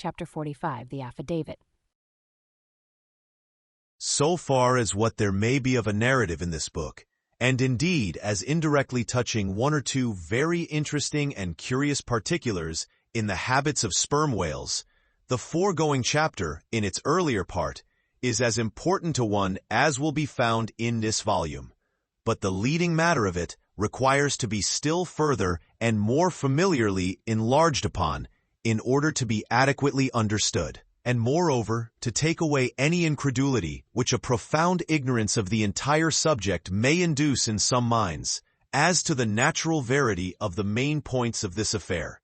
Chapter 45, the Affidavit. So far as what there may be of a narrative in this book, and indeed as indirectly touching one or two very interesting and curious particulars in the habits of sperm whales, the foregoing chapter, in its earlier part, is as important to one as will be found in this volume. But the leading matter of it requires to be still further and more familiarly enlarged upon in order to be adequately understood, and moreover to take away any incredulity which a profound ignorance of the entire subject may induce in some minds, as to the natural verity of the main points of this affair.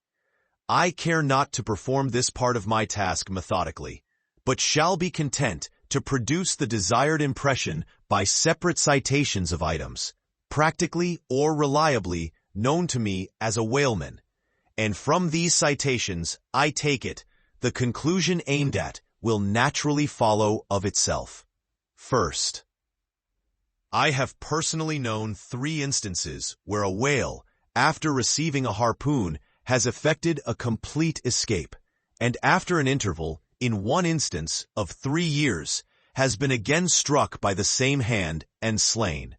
I care not to perform this part of my task methodically, but shall be content to produce the desired impression by separate citations of items, practically or reliably known to me as a whaleman, and from these citations, I take it, the conclusion aimed at will naturally follow of itself. First, I have personally known 3 instances where a whale, after receiving a harpoon, has effected a complete escape, and after an interval, in one instance of 3 years, has been again struck by the same hand and slain.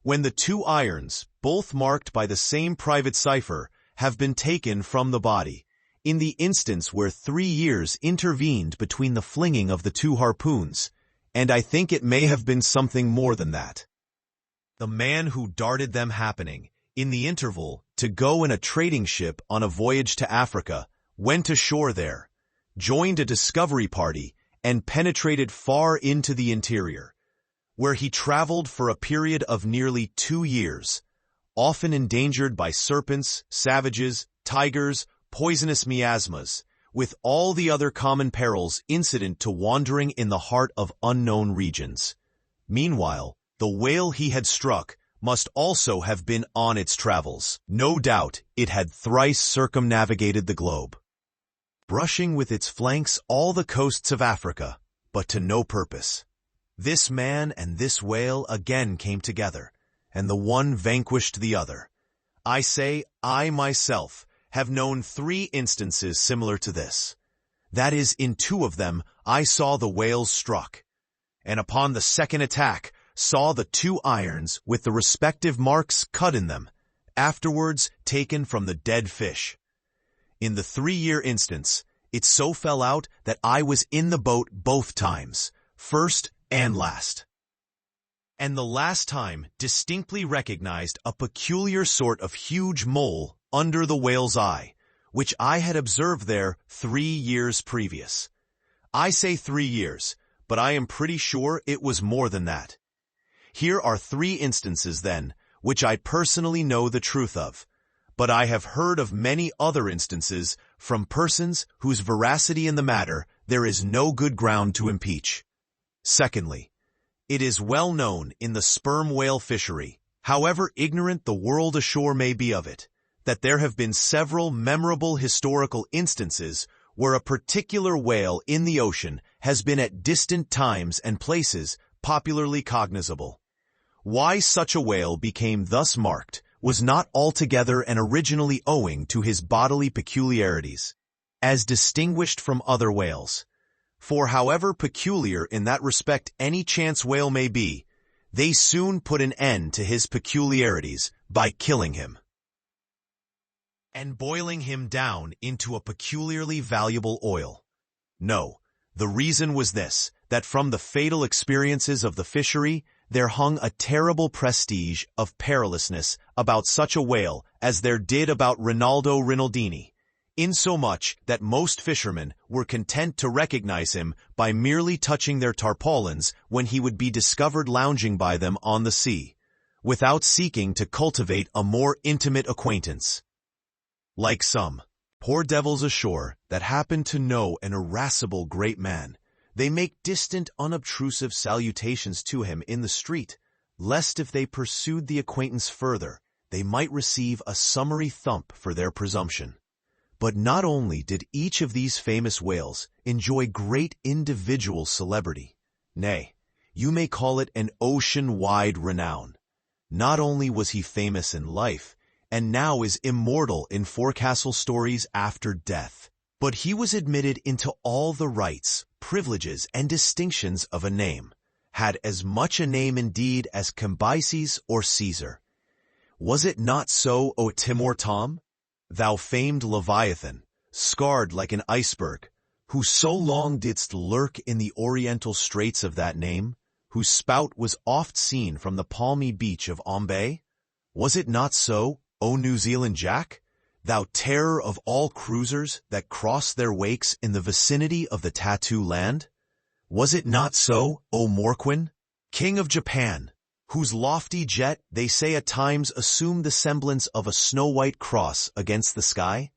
When the 2 irons, both marked by the same private cipher, have been taken from the body, in the instance where 3 years intervened between the flinging of the 2 harpoons, and I think it may have been something more than that. The man who darted them happening, in the interval, to go in a trading ship on a voyage to Africa, went ashore there, joined a discovery party, and penetrated far into the interior, where he traveled for a period of nearly 2 years, often endangered by serpents, savages, tigers, poisonous miasmas, with all the other common perils incident to wandering in the heart of unknown regions. Meanwhile, the whale he had struck must also have been on its travels. No doubt it had thrice circumnavigated the globe, brushing with its flanks all the coasts of Africa, but to no purpose. This man and this whale again came together, and the one vanquished the other. I say, I myself have known 3 instances similar to this. That is, in 2 of them I saw the whales struck, and upon the second attack saw the 2 irons with the respective marks cut in them, afterwards taken from the dead fish. In the 3-year instance, it so fell out that I was in the boat both times, first and last. And the last time distinctly recognized a peculiar sort of huge mole under the whale's eye, which I had observed there 3 years previous. I say 3 years, but I am pretty sure it was more than that. Here are 3 instances, then, which I personally know the truth of, but I have heard of many other instances from persons whose veracity in the matter there is no good ground to impeach. Secondly, it is well known in the sperm whale fishery, however ignorant the world ashore may be of it, that there have been several memorable historical instances where a particular whale in the ocean has been at distant times and places popularly cognizable. Why such a whale became thus marked was not altogether and originally owing to his bodily peculiarities, as distinguished from other whales. For however peculiar in that respect any chance whale may be, they soon put an end to his peculiarities by killing him and boiling him down into a peculiarly valuable oil. No, the reason was this, that from the fatal experiences of the fishery, there hung a terrible prestige of perilousness about such a whale as there did about Rinaldo Rinaldini, insomuch that most fishermen were content to recognize him by merely touching their tarpaulins when he would be discovered lounging by them on the sea, without seeking to cultivate a more intimate acquaintance. Like some poor devils ashore that happen to know an irascible great man, they make distant, unobtrusive salutations to him in the street, lest if they pursued the acquaintance further, they might receive a summary thump for their presumption. But not only did each of these famous whales enjoy great individual celebrity, nay, you may call it an ocean-wide renown. Not only was he famous in life, and now is immortal in forecastle stories after death, But he was admitted into all the rights, privileges, and distinctions of a name, had as much a name indeed as Cambyses or Caesar. Was it not so, O Timor Tom? Thou famed Leviathan, scarred like an iceberg, who so long didst lurk in the oriental straits of that name, whose spout was oft seen from the palmy beach of Ombay? Was it not so, O New Zealand Jack? Thou terror of all cruisers that cross their wakes in the vicinity of the Tattoo Land? Was it not so, O Morquin, King of Japan, whose lofty jet they say at times assumed the semblance of a snow-white cross against the sky?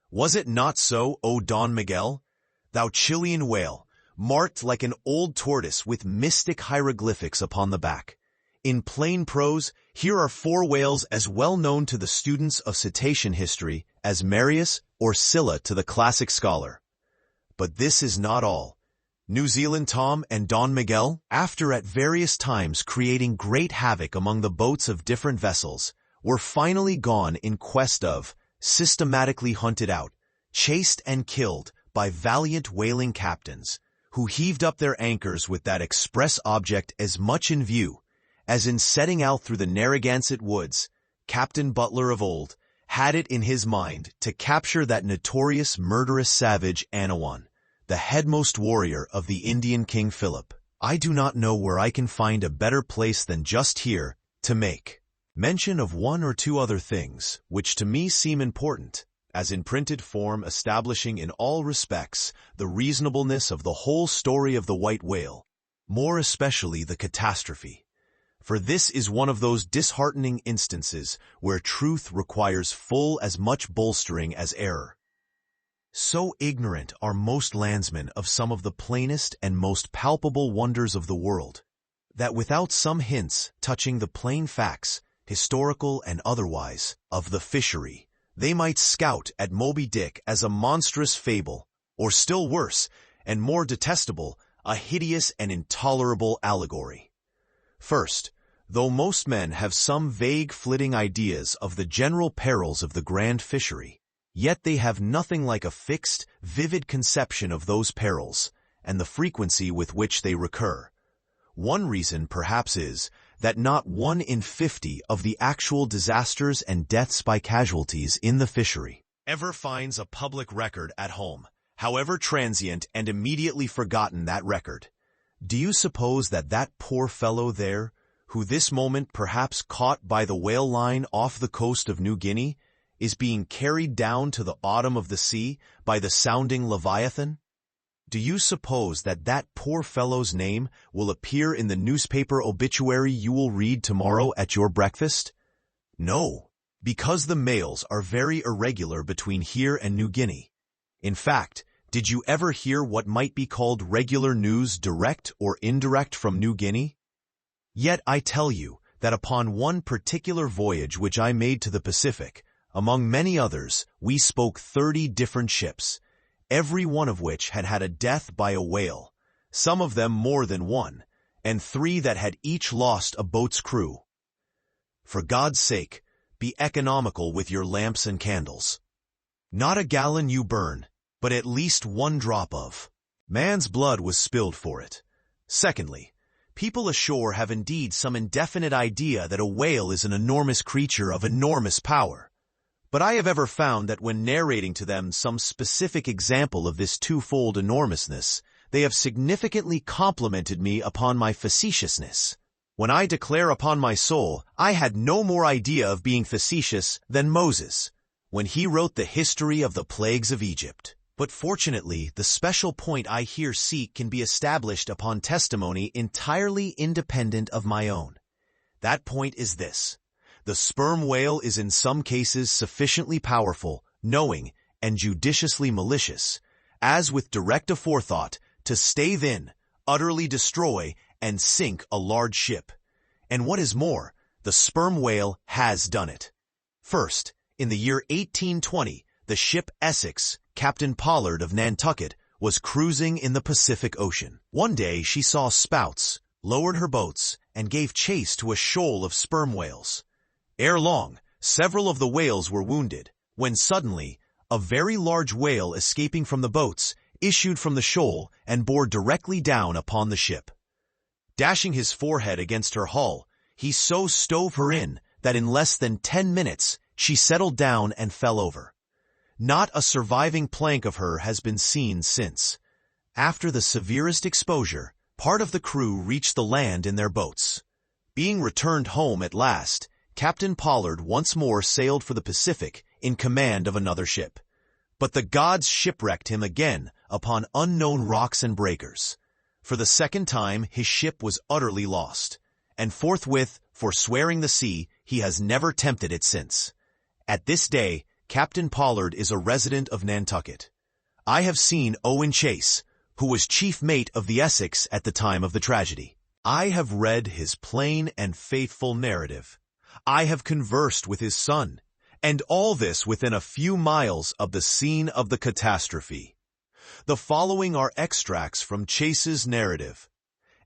Was it not so, O Don Miguel, thou Chilean whale, marked like an old tortoise with mystic hieroglyphics upon the back? In plain prose, here are 4 whales as well known to the students of cetacean history as Marius or Scylla to the classic scholar. But this is not all. New Zealand Tom and Don Miguel, after at various times creating great havoc among the boats of different vessels, were finally gone in quest of, systematically hunted out, chased and killed by valiant whaling captains, who heaved up their anchors with that express object as much in view, as in setting out through the Narragansett woods, Captain Butler of old had it in his mind to capture that notorious murderous savage Anawan, the headmost warrior of the Indian King Philip. I do not know where I can find a better place than just here to make mention of 1 or 2 other things which to me seem important, as in printed form establishing in all respects the reasonableness of the whole story of the white whale, more especially the catastrophe. For this is one of those disheartening instances where truth requires full as much bolstering as error. So ignorant are most landsmen of some of the plainest and most palpable wonders of the world, that without some hints touching the plain facts, historical and otherwise, of the fishery, they might scout at Moby Dick as a monstrous fable, or still worse, and more detestable, a hideous and intolerable allegory. First, though most men have some vague flitting ideas of the general perils of the grand fishery, yet they have nothing like a fixed, vivid conception of those perils, and the frequency with which they recur. One reason, perhaps, is that not 1 in 50 of the actual disasters and deaths by casualties in the fishery ever finds a public record at home, however transient and immediately forgotten that record. Do you suppose that that poor fellow there, who this moment perhaps caught by the whale line off the coast of New Guinea, is being carried down to the bottom of the sea by the sounding Leviathan? Do you suppose that that poor fellow's name will appear in the newspaper obituary you will read tomorrow at your breakfast? No, because the mails are very irregular between here and New Guinea. In fact, did you ever hear what might be called regular news direct or indirect from New Guinea? Yet I tell you that upon one particular voyage which I made to the Pacific, among many others, we spoke 30 different ships, every one of which had had a death by a whale, some of them more than 1, and 3 that had each lost a boat's crew. For God's sake, be economical with your lamps and candles. Not a gallon you burn, but at least 1 drop of man's blood was spilled for it. Secondly, people ashore have indeed some indefinite idea that a whale is an enormous creature of enormous power. But I have ever found that when narrating to them some specific example of this twofold enormousness, they have significantly complimented me upon my facetiousness. When I declare upon my soul, I had no more idea of being facetious than Moses, when he wrote the history of the plagues of Egypt. But fortunately, the special point I here seek can be established upon testimony entirely independent of my own. That point is this. The sperm whale is in some cases sufficiently powerful, knowing, and judiciously malicious, as with direct aforethought, to stave in, utterly destroy, and sink a large ship. And what is more, the sperm whale has done it. First, in the year 1820, the ship Essex, Captain Pollard of Nantucket, was cruising in the Pacific Ocean. One day she saw spouts, lowered her boats, and gave chase to a shoal of sperm whales. Ere long, several of the whales were wounded, when suddenly, a very large whale escaping from the boats issued from the shoal and bore directly down upon the ship. Dashing his forehead against her hull, he so stove her in that in less than 10 minutes she settled down and fell over. Not a surviving plank of her has been seen since. After the severest exposure, part of the crew reached the land in their boats. Being returned home at last, Captain Pollard once more sailed for the Pacific in command of another ship. But the gods shipwrecked him again upon unknown rocks and breakers. For the second time his ship was utterly lost, and forthwith, forswearing the sea, he has never tempted it since. At this day, Captain Pollard is a resident of Nantucket. I have seen Owen Chase, who was chief mate of the Essex at the time of the tragedy. I have read his plain and faithful narrative. I have conversed with his son, and all this within a few miles of the scene of the catastrophe. The following are extracts from Chase's narrative.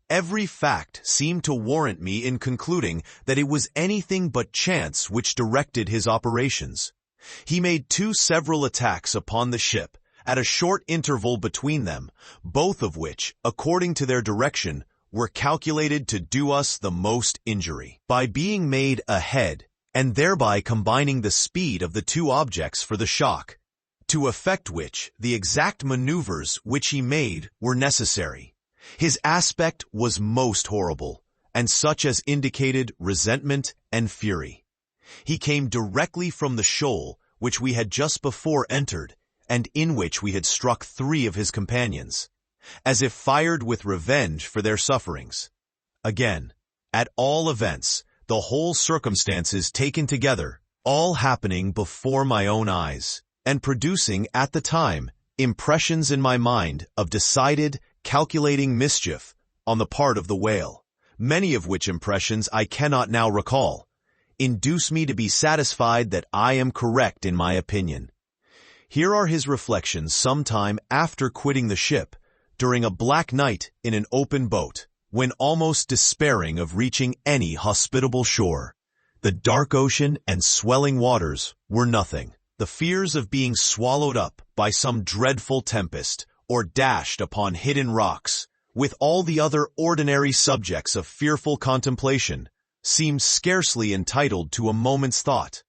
Every fact seemed to warrant me in concluding that it was anything but chance which directed his operations. He made 2 several attacks upon the ship, at a short interval between them, both of which, according to their direction, were calculated to do us the most injury. By being made ahead, and thereby combining the speed of the 2 objects for the shock, to effect which the exact maneuvers which he made were necessary. His aspect was most horrible, and such as indicated resentment and fury. He came directly from the shoal which we had just before entered, and in which we had struck 3 of his companions, as if fired with revenge for their sufferings. Again, at all events, the whole circumstances taken together, all happening before my own eyes, and producing at the time impressions in my mind of decided, calculating mischief on the part of the whale, many of which impressions I cannot now recall, induce me to be satisfied that I am correct in my opinion. Here are his reflections some time after quitting the ship, during a black night in an open boat, when almost despairing of reaching any hospitable shore. The dark ocean and swelling waters were nothing. The fears of being swallowed up by some dreadful tempest, or dashed upon hidden rocks, with all the other ordinary subjects of fearful contemplation, seemed scarcely entitled to a moment's thought.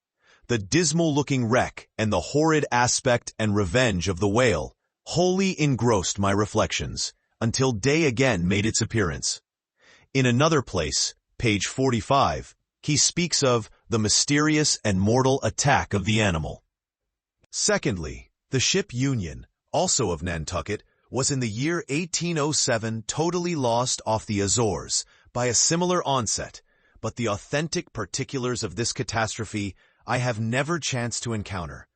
The dismal-looking wreck and the horrid aspect and revenge of the whale wholly engrossed my reflections, until day again made its appearance. In another place, page 45, he speaks of the mysterious and mortal attack of the animal. Secondly, the ship Union, also of Nantucket, was in the year 1807 totally lost off the Azores by a similar onset, but the authentic particulars of this catastrophe I have never chanced to encounter,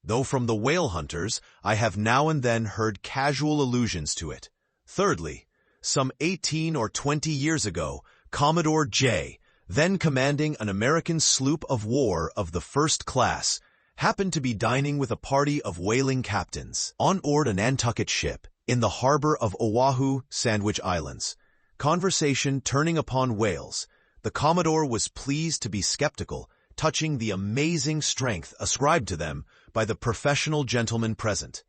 though from the whale hunters I have now and then heard casual allusions to it. Thirdly, some 18 or 20 years ago, Commodore J., then commanding an American sloop of war of the first class, happened to be dining with a party of whaling captains on board a Nantucket ship in the harbor of Oahu, Sandwich Islands. Conversation turning upon whales, the Commodore was pleased to be skeptical touching the amazing strength ascribed to them by the professional gentlemen present.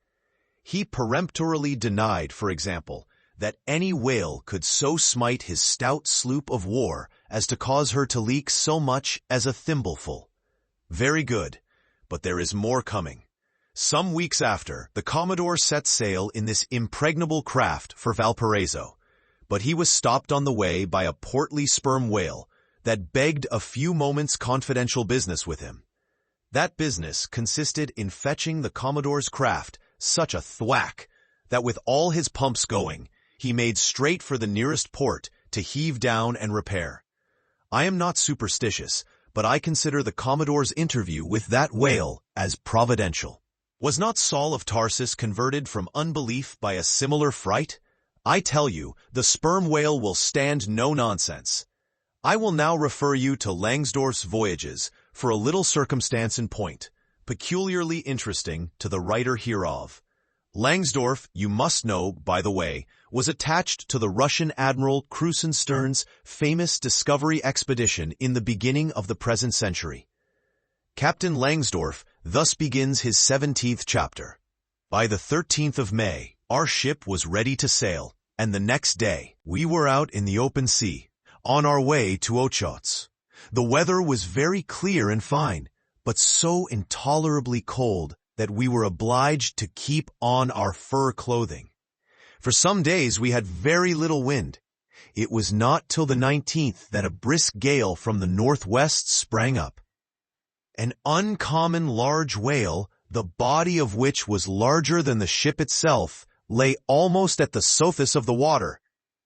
He peremptorily denied, for example, that any whale could so smite his stout sloop of war as to cause her to leak so much as a thimbleful. Very good, but there is more coming. Some weeks after, the Commodore set sail in this impregnable craft for Valparaiso, but he was stopped on the way by a portly sperm whale that begged a few moments' confidential business with him. That business consisted in fetching the Commodore's craft such a thwack that with all his pumps going, he made straight for the nearest port to heave down and repair. I am not superstitious, but I consider the Commodore's interview with that whale as providential. Was not Saul of Tarsus converted from unbelief by a similar fright? I tell you, the sperm whale will stand no nonsense. I will now refer you to Langsdorff's Voyages for a little circumstance in point, peculiarly interesting to the writer hereof. Langsdorff, you must know, by the way, was attached to the Russian Admiral Krusenstern's famous discovery expedition in the beginning of the present century. Captain Langsdorff Thus begins his 17th chapter. By the 13th of May, our ship was ready to sail, and the next day, we were out in the open sea, on our way to Ochotsk. The weather was very clear and fine, but so intolerably cold that we were obliged to keep on our fur clothing. For some days we had very little wind. It was not till the 19th that a brisk gale from the northwest sprang up. An uncommon large whale, the body of which was larger than the ship itself, lay almost at the surface of the water,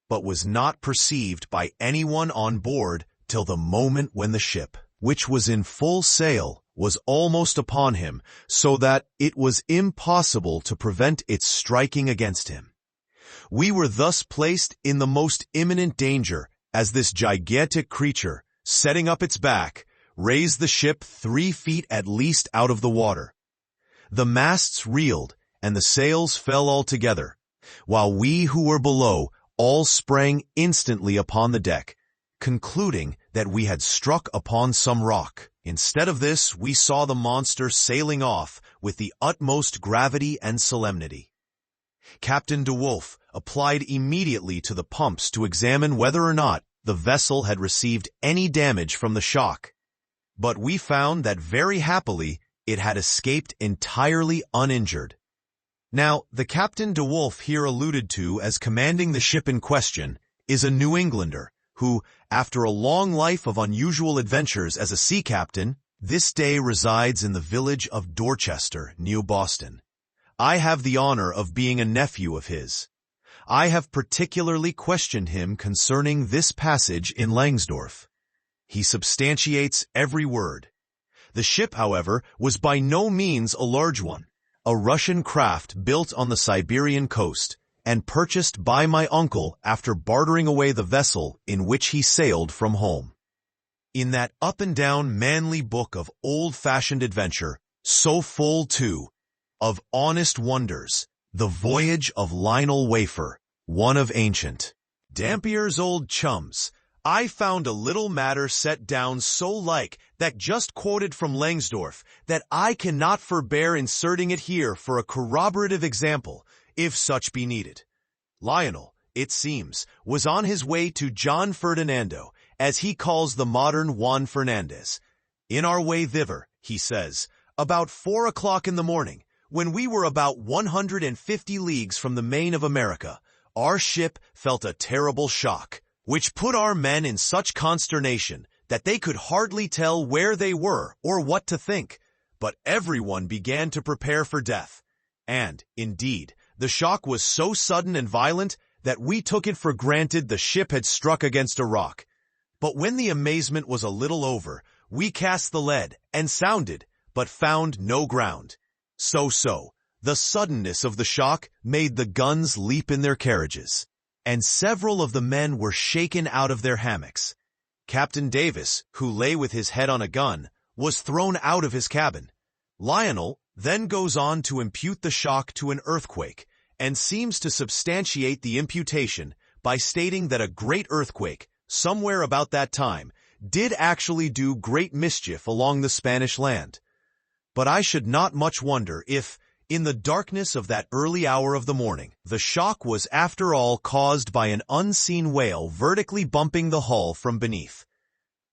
but was not perceived by anyone on board till the moment when the ship, which was in full sail, was almost upon him, so that it was impossible to prevent its striking against him. We were thus placed in the most imminent danger, as this gigantic creature, setting up its back, raised the ship 3 feet at least out of the water. The masts reeled, and the sails fell altogether, while we who were below all sprang instantly upon the deck, concluding that we had struck upon some rock. Instead of this, we saw the monster sailing off with the utmost gravity and solemnity. Captain de Wolf applied immediately to the pumps to examine whether or not the vessel had received any damage from the shock. But we found that very happily it had escaped entirely uninjured. Now, the Captain de Wolf here alluded to as commanding the ship in question is a New Englander who, after a long life of unusual adventures as a sea captain, this day resides in the village of Dorchester, near Boston. I have the honor of being a nephew of his. I have particularly questioned him concerning this passage in Langsdorff. He substantiates every word. The ship, however, was by no means a large one, a Russian craft built on the Siberian coast, and purchased by my uncle after bartering away the vessel in which he sailed from home. In that up-and-down manly book of old-fashioned adventure, so full, too, of honest wonders, The Voyage of Lionel Wafer, one of ancient Dampier's old chums, I found a little matter set down so like that just quoted from Langsdorff that I cannot forbear inserting it here for a corroborative example, if such be needed. Lionel, it seems, was on his way to John Ferdinando, as he calls the modern Juan Fernandez. In our way thither, he says, about 4 o'clock in the morning, when we were about 150 leagues from the main of America, our ship felt a terrible shock, which put our men in such consternation that they could hardly tell where they were or what to think. But everyone began to prepare for death. And, indeed, the shock was so sudden and violent that we took it for granted the ship had struck against a rock. But when the amazement was a little over, we cast the lead and sounded, but found no ground. So, the suddenness of the shock made the guns leap in their carriages, and several of the men were shaken out of their hammocks. Captain Davis, who lay with his head on a gun, was thrown out of his cabin. Lionel then goes on to impute the shock to an earthquake, and seems to substantiate the imputation by stating that a great earthquake, somewhere about that time, did actually do great mischief along the Spanish land. But I should not much wonder if, in the darkness of that early hour of the morning, the shock was after all caused by an unseen whale vertically bumping the hull from beneath.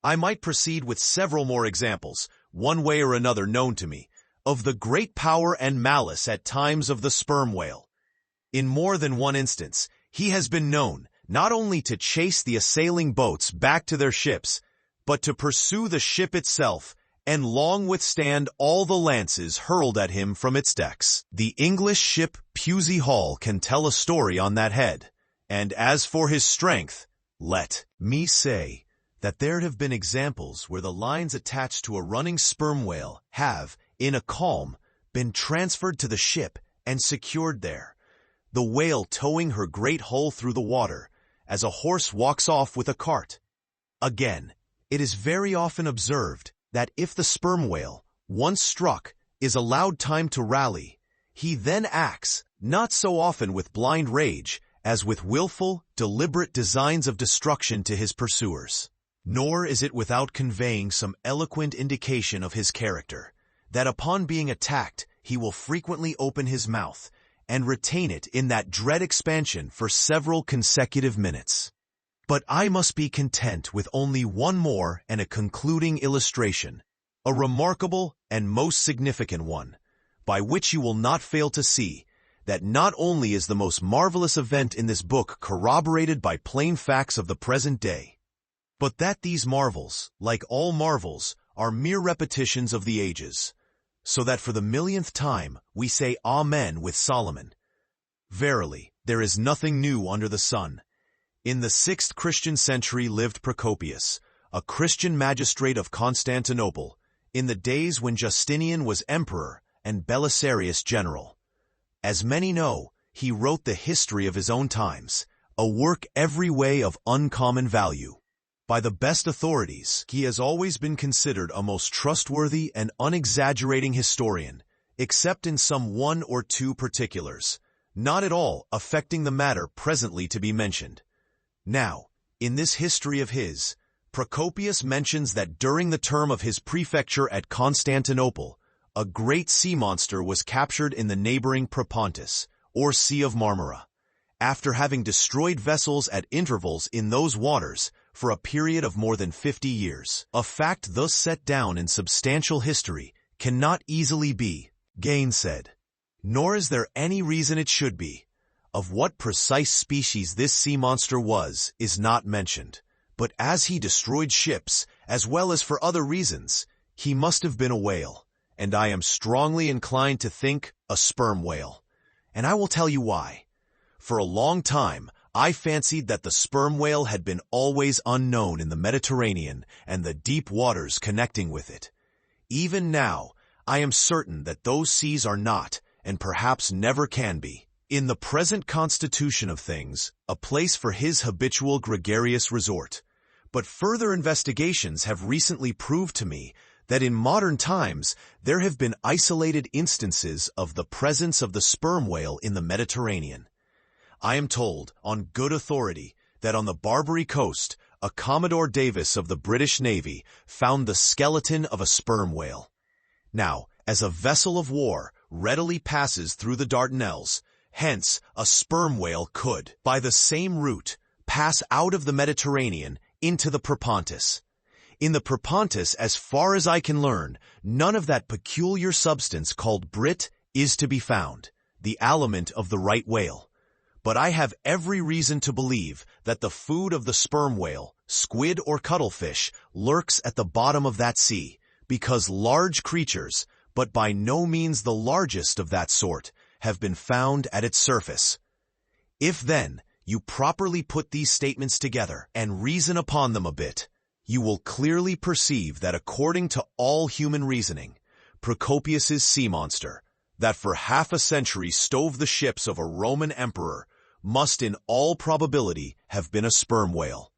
I might proceed with several more examples, one way or another known to me, of the great power and malice at times of the sperm whale. In more than one instance, he has been known not only to chase the assailing boats back to their ships, but to pursue the ship itself and long withstand all the lances hurled at him from its decks. The English ship Pusey Hall can tell a story on that head, and as for his strength, let me say that there have been examples where the lines attached to a running sperm whale have, in a calm, been transferred to the ship and secured there, the whale towing her great hull through the water, as a horse walks off with a cart. Again, it is very often observed that if the sperm whale, once struck, is allowed time to rally, he then acts, not so often with blind rage, as with willful, deliberate designs of destruction to his pursuers. Nor is it without conveying some eloquent indication of his character, that upon being attacked, he will frequently open his mouth and retain it in that dread expansion for several consecutive minutes. But I must be content with only one more and a concluding illustration, a remarkable and most significant one, by which you will not fail to see that not only is the most marvelous event in this book corroborated by plain facts of the present day, but that these marvels, like all marvels, are mere repetitions of the ages, so that for the millionth time we say Amen with Solomon. Verily, there is nothing new under the sun. In the 6th Christian century lived Procopius, a Christian magistrate of Constantinople, in the days when Justinian was emperor and Belisarius general. As many know, he wrote the history of his own times, a work every way of uncommon value. By the best authorities, he has always been considered a most trustworthy and unexaggerating historian, except in some one or two particulars, not at all affecting the matter presently to be mentioned. Now, in this history of his, Procopius mentions that during the term of his prefecture at Constantinople, a great sea monster was captured in the neighboring Propontis, or Sea of Marmara, after having destroyed vessels at intervals in those waters for a period of more than 50 years. A fact thus set down in substantial history cannot easily be gainsaid, nor is there any reason it should be. Of what precise species this sea monster was is not mentioned, but as he destroyed ships, as well as for other reasons, he must have been a whale, and I am strongly inclined to think a sperm whale. And I will tell you why. For a long time, I fancied that the sperm whale had been always unknown in the Mediterranean and the deep waters connecting with it. Even now, I am certain that those seas are not, and perhaps never can be, in the present constitution of things, a place for his habitual gregarious resort. But further investigations have recently proved to me that in modern times there have been isolated instances of the presence of the sperm whale in the Mediterranean. I am told, on good authority, that on the Barbary coast, a Commodore Davis of the British Navy found the skeleton of a sperm whale. Now, as a vessel of war readily passes through the Dardanelles, hence a sperm whale could, by the same route, pass out of the Mediterranean into the Propontis. In the Propontis, as far as I can learn, none of that peculiar substance called brit is to be found, the aliment of the right whale. But I have every reason to believe that the food of the sperm whale, squid or cuttlefish, lurks at the bottom of that sea, because large creatures, but by no means the largest of that sort, have been found at its surface. If, then, you properly put these statements together and reason upon them a bit, you will clearly perceive that according to all human reasoning, Procopius's sea monster, that for half a century stove the ships of a Roman emperor, must in all probability have been a sperm whale.